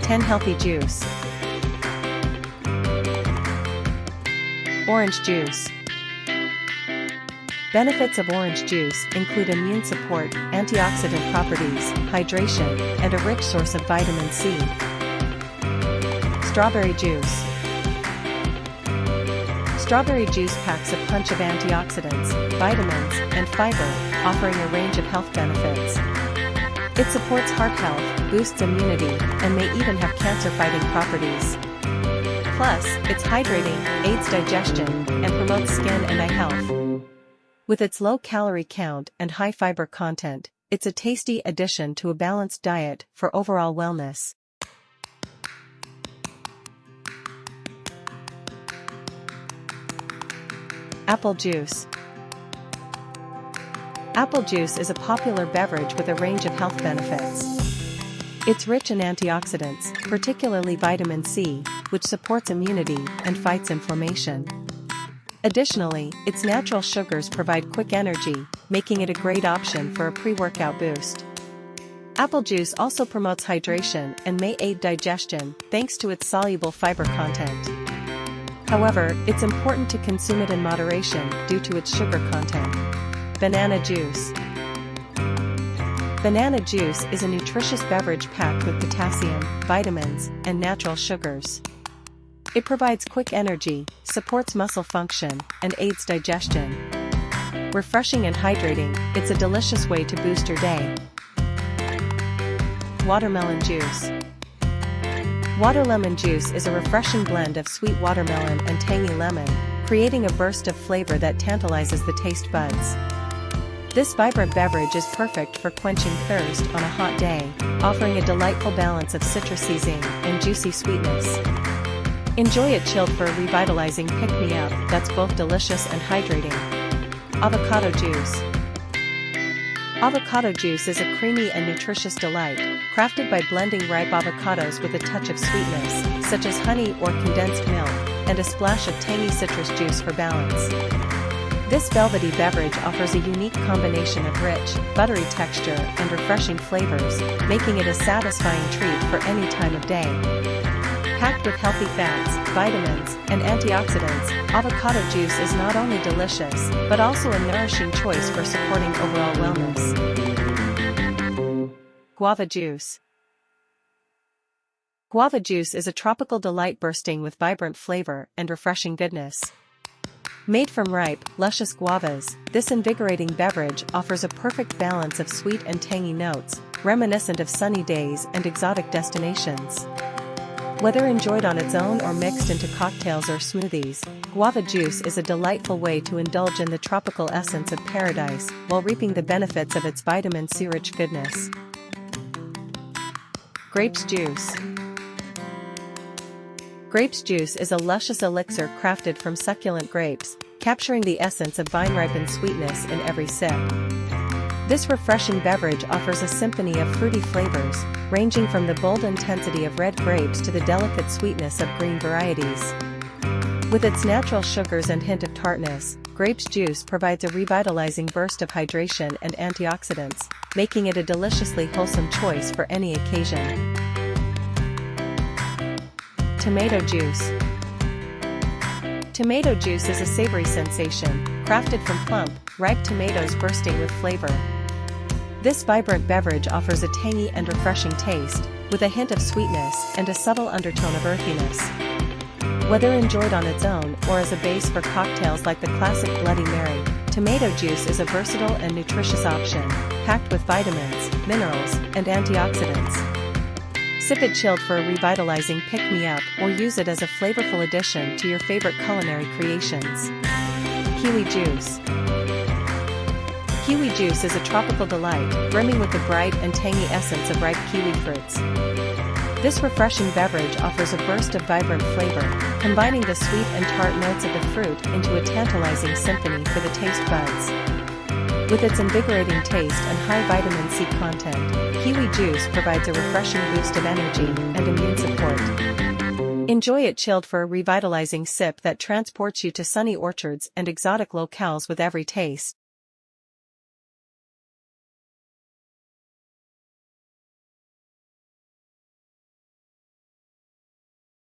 10 Healthy juice. Orange juice. Benefits of orange juice include immune support, antioxidant properties, hydration, and a rich source of vitamin C. Strawberry juice. Strawberry juice packs a punch of antioxidants, vitamins, and fiber, offering a range of health benefits. It supports heart health, boosts immunity, and may even have cancer-fighting properties. Plus, it's hydrating, aids digestion, and promotes skin and eye health. With its low calorie count and high fiber content, it's a tasty addition to a balanced diet for overall wellness. Apple juice. Apple juice is a popular beverage with a range of health benefits. It's rich in antioxidants, particularly vitamin C, which supports immunity and fights inflammation. Additionally, its natural sugars provide quick energy, making it a great option for a pre-workout boost. Apple juice also promotes hydration and may aid digestion thanks to its soluble fiber content. However, it's important to consume it in moderation due to its sugar content. Banana juice. Banana juice is a nutritious beverage packed with potassium, vitamins, and natural sugars. It provides quick energy, supports muscle function, and aids digestion. Refreshing and hydrating, it's a delicious way to boost your day. Watermelon juice. Water lemon juice is a refreshing blend of sweet watermelon and tangy lemon, creating a burst of flavor that tantalizes the taste buds. This vibrant beverage is perfect for quenching thirst on a hot day, offering a delightful balance of citrusy zing and juicy sweetness. Enjoy it chilled for a revitalizing pick-me-up that's both delicious and hydrating. Avocado juice. Avocado juice is a creamy and nutritious delight, crafted by blending ripe avocados with a touch of sweetness, such as honey or condensed milk, and a splash of tangy citrus juice for balance. This velvety beverage offers a unique combination of rich, buttery texture and refreshing flavors, making it a satisfying treat for any time of day. Packed with healthy fats, vitamins, and antioxidants, avocado juice is not only delicious, but also a nourishing choice for supporting overall wellness. Guava juice. Guava juice is a tropical delight bursting with vibrant flavor and refreshing goodness. Made from ripe, luscious guavas, this invigorating beverage offers a perfect balance of sweet and tangy notes, reminiscent of sunny days and exotic destinations. Whether enjoyed on its own or mixed into cocktails or smoothies, guava juice is a delightful way to indulge in the tropical essence of paradise while reaping the benefits of its vitamin C-rich goodness. Grapes juice. Grapes juice is a luscious elixir crafted from succulent grapes, capturing the essence of vine-ripened sweetness in every sip. This refreshing beverage offers a symphony of fruity flavors, ranging from the bold intensity of red grapes to the delicate sweetness of green varieties. With its natural sugars and hint of tartness, grapes juice provides a revitalizing burst of hydration and antioxidants, making it a deliciously wholesome choice for any occasion. Tomato juice. Tomato juice is a savory sensation, crafted from plump, ripe tomatoes bursting with flavor. This vibrant beverage offers a tangy and refreshing taste, with a hint of sweetness and a subtle undertone of earthiness. Whether enjoyed on its own or as a base for cocktails like the classic Bloody Mary, tomato juice is a versatile and nutritious option, packed with vitamins, minerals, and antioxidants. Sip it chilled for a revitalizing pick-me-up or use it as a flavorful addition to your favorite culinary creations. Kiwi juice. Kiwi juice is a tropical delight, brimming with the bright and tangy essence of ripe kiwi fruits. This refreshing beverage offers a burst of vibrant flavor, combining the sweet and tart notes of the fruit into a tantalizing symphony for the taste buds. With its invigorating taste and high vitamin C content, kiwi juice provides a refreshing boost of energy and immune support. Enjoy it chilled for a revitalizing sip that transports you to sunny orchards and exotic locales with every taste.